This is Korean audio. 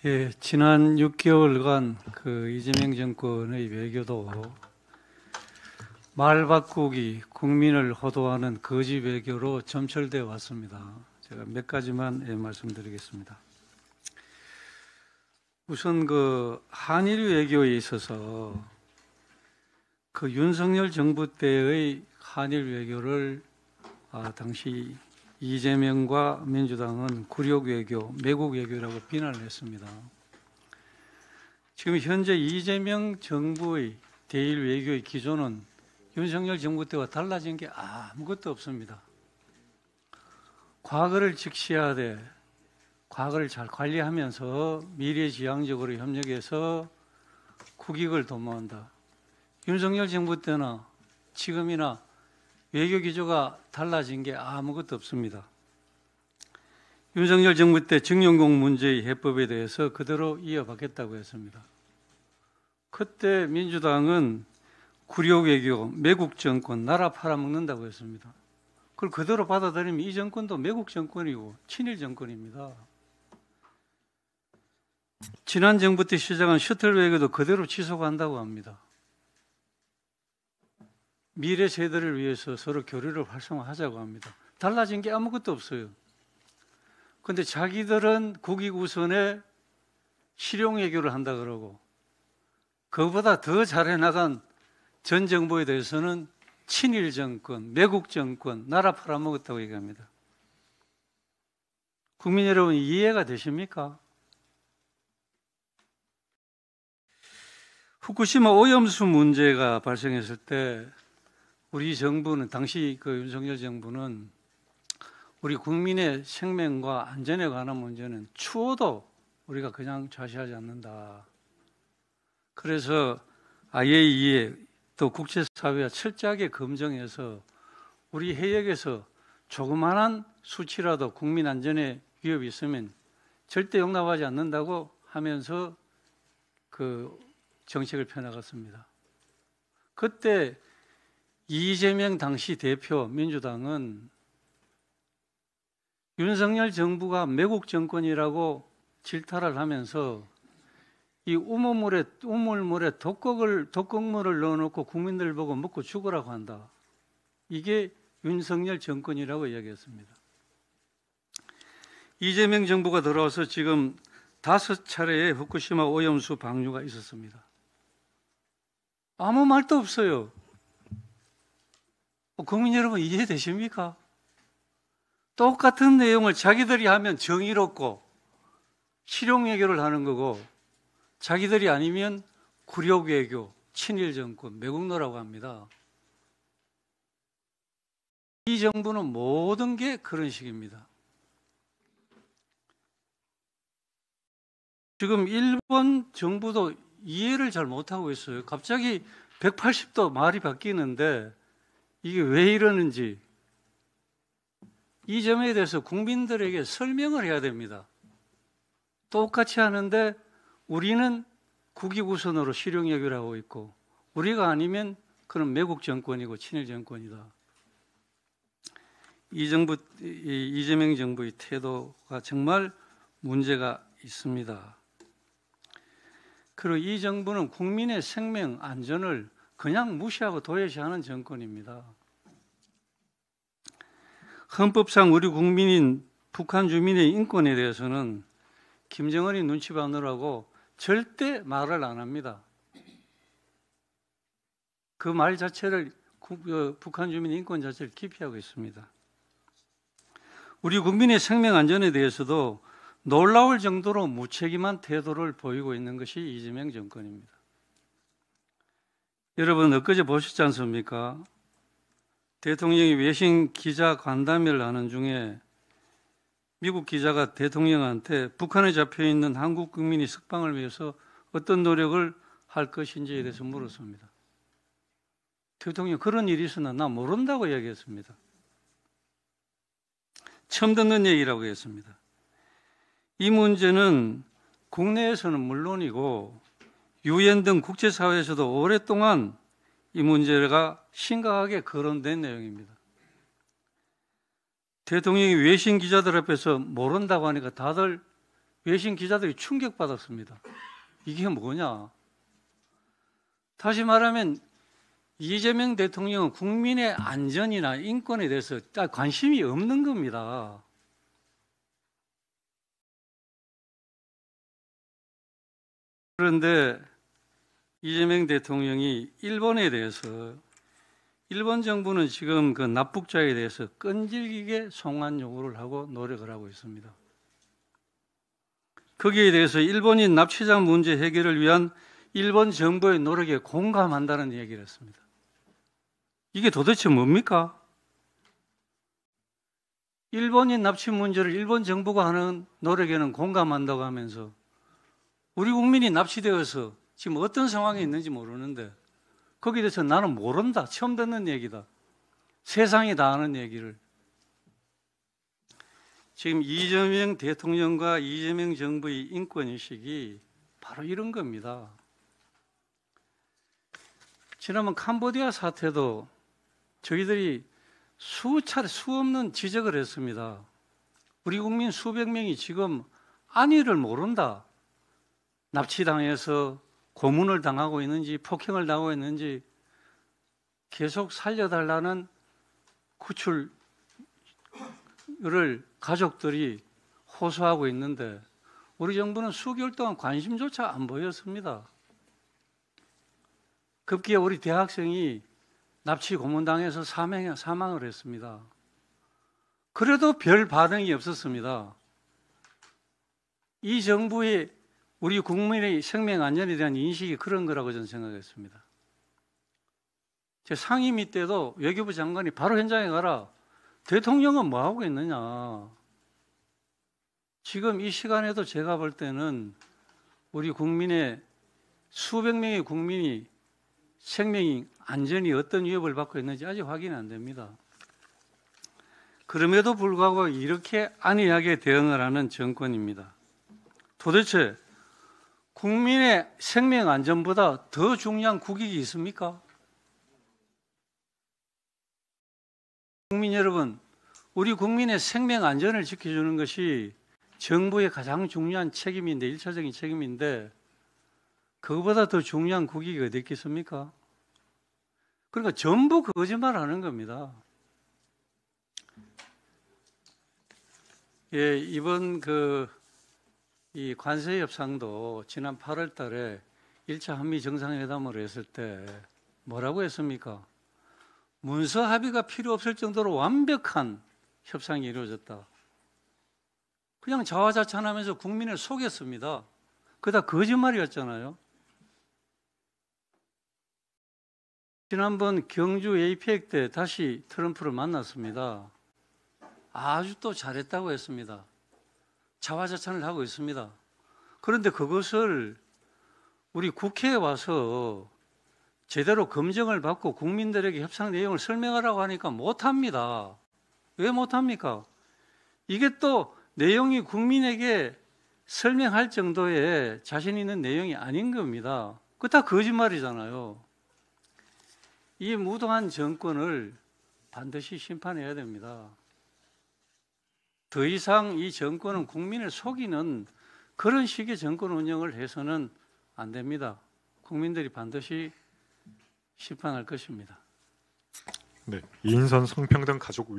예, 지난 6개월간 그 이재명 정권의 외교도 말 바꾸기, 국민을 호도하는 거짓 외교로 점철되어 왔습니다. 제가 몇 가지만 말씀드리겠습니다. 우선 그 한일 외교에 있어서 그 윤석열 정부 때의 한일 외교를 당시 이재명과 민주당은 굴욕 외교, 매국 외교라고 비난을 했습니다. 지금 현재 이재명 정부의 대일 외교의 기조는 윤석열 정부 때와 달라진 게 아무것도 없습니다. 과거를 직시하되 과거를 잘 관리하면서 미래지향적으로 협력해서 국익을 도모한다. 윤석열 정부 때나 지금이나 외교 기조가 달라진 게 아무것도 없습니다. 윤석열 정부 때 증용공 문제의 해법에 대해서 그대로 이어받겠다고 했습니다. 그때 민주당은 굴욕 외교, 매국 정권, 나라 팔아먹는다고 했습니다. 그걸 그대로 받아들이면 이 정권도 매국 정권이고 친일 정권입니다. 지난 정부 때 시작한 셔틀 외교도 그대로 지속한다고 합니다. 미래 세대를 위해서 서로 교류를 활성화하자고 합니다. 달라진 게 아무것도 없어요. 그런데 자기들은 국익 우선에 실용 외교를 한다 그러고 그보다 더 잘해나간 전 정부에 대해서는 친일 정권, 매국 정권, 나라 팔아먹었다고 얘기합니다. 국민 여러분 이해가 되십니까? 후쿠시마 오염수 문제가 발생했을 때 우리 정부는 당시 그 윤석열 정부는 우리 국민의 생명과 안전에 관한 문제는 추호도 우리가 그냥 좌시하지 않는다. 그래서 IAEA 또 국제사회와 철저하게 검증해서 우리 해역에서 조그마한 수치라도 국민 안전에 위협이 있으면 절대 용납하지 않는다고 하면서 그 정책을 펴나갔습니다. 그때 이재명 당시 대표 민주당은 윤석열 정부가 매국 정권이라고 질타를 하면서 이 우물물에 독극물을 넣어놓고 국민들 보고 먹고 죽으라고 한다. 이게 윤석열 정권이라고 이야기했습니다. 이재명 정부가 들어와서 지금 5차례의 후쿠시마 오염수 방류가 있었습니다. 아무 말도 없어요. 국민 여러분 이해되십니까? 똑같은 내용을 자기들이 하면 정의롭고 실용 외교를 하는 거고 자기들이 아니면 굴욕 외교, 친일 정권, 매국노라고 합니다. 이 정부는 모든 게 그런 식입니다. 지금 일본 정부도 이해를 잘 못하고 있어요. 갑자기 180도 말이 바뀌는데 이게 왜 이러는지 이 점에 대해서 국민들에게 설명을 해야 됩니다. 똑같이 하는데 우리는 국익 우선으로 실용 외교를 하고 있고 우리가 아니면 그런 매국 정권이고 친일 정권이다. 이재명 정부의 태도가 정말 문제가 있습니다. 그리고 이 정부는 국민의 생명 안전을 그냥 무시하고 도외시하는 정권입니다. 헌법상 우리 국민인 북한 주민의 인권에 대해서는 김정은이 눈치 봐느라고 절대 말을 안 합니다. 그 말 자체를 북한 주민의 인권 자체를 기피하고 있습니다. 우리 국민의 생명 안전에 대해서도 놀라울 정도로 무책임한 태도를 보이고 있는 것이 이재명 정권입니다. 여러분 엊그제 보셨지 않습니까? 대통령이 외신 기자 간담회를 하는 중에 미국 기자가 대통령한테 북한에 잡혀있는 한국 국민이 석방을 위해서 어떤 노력을 할 것인지에 대해서 물었습니다. 대통령이 그런 일이 있었나? 나 모른다고 이야기했습니다. 처음 듣는 얘기라고 했습니다. 이 문제는 국내에서는 물론이고 유엔 등 국제사회에서도 오랫동안 이 문제가 심각하게 거론된 내용입니다. 대통령이 외신 기자들 앞에서 모른다고 하니까 다들 외신 기자들이 충격받았습니다. 이게 뭐냐? 다시 말하면 이재명 대통령은 국민의 안전이나 인권에 대해서 딱 관심이 없는 겁니다. 그런데 이재명 대통령이 일본에 대해서 일본 정부는 지금 그 납북자에 대해서 끈질기게 송환 요구를 하고 노력을 하고 있습니다. 거기에 대해서 일본인 납치자 문제 해결을 위한 일본 정부의 노력에 공감한다는 얘기를 했습니다. 이게 도대체 뭡니까? 일본인 납치 문제를 일본 정부가 하는 노력에는 공감한다고 하면서 우리 국민이 납치되어서 지금 어떤 상황에 있는지 모르는데 거기에 대해서 나는 모른다. 처음 듣는 얘기다. 세상이 다 아는 얘기를. 지금 이재명 대통령과 이재명 정부의 인권의식이 바로 이런 겁니다. 지난번 캄보디아 사태도 저희들이 수차례 수없는 지적을 했습니다. 우리 국민 수백 명이 지금 안위를 모른다. 납치당해서 고문을 당하고 있는지 폭행을 당하고 있는지 계속 살려달라는 구출을 가족들이 호소하고 있는데 우리 정부는 수개월 동안 관심조차 안 보였습니다. 급기야 우리 대학생이 납치 고문당해서 사망을 했습니다. 그래도 별 반응이 없었습니다. 이 정부의 우리 국민의 생명 안전에 대한 인식이 그런 거라고 저는 생각했습니다. 제 상임위 때도 외교부 장관이 바로 현장에 가라. 대통령은 뭐 하고 있느냐. 지금 이 시간에도 제가 볼 때는 우리 국민의 수백 명의 국민이 생명이 안전이 어떤 위협을 받고 있는지 아직 확인이 안 됩니다. 그럼에도 불구하고 이렇게 안이하게 대응을 하는 정권입니다. 도대체 국민의 생명 안전보다 더 중요한 국익이 있습니까? 국민 여러분, 우리 국민의 생명 안전을 지켜주는 것이 정부의 가장 중요한 책임인데, 일차적인 책임인데 그거보다 더 중요한 국익이 어디 있겠습니까? 그러니까 전부 거짓말을 하는 겁니다. 예, 이번 이 관세 협상도 지난 8월 달에 1차 한미 정상회담을 했을 때 뭐라고 했습니까? 문서 합의가 필요 없을 정도로 완벽한 협상이 이루어졌다. 그냥 자화자찬하면서 국민을 속였습니다. 그거 다 거짓말이었잖아요. 지난번 경주 APEC 때 다시 트럼프를 만났습니다. 아주 또 잘했다고 했습니다. 자화자찬을 하고 있습니다. 그런데 그것을 우리 국회에 와서 제대로 검증을 받고 국민들에게 협상 내용을 설명하라고 하니까 못합니다. 왜 못합니까? 이게 또 내용이 국민에게 설명할 정도의 자신 있는 내용이 아닌 겁니다. 그거 다 거짓말이잖아요. 이 무도한 정권을 반드시 심판해야 됩니다. 더 이상 이 정권은 국민을 속이는 그런 식의 정권 운영을 해서는 안 됩니다. 국민들이 반드시 심판할 것입니다. 네, 이인선 성평등 가족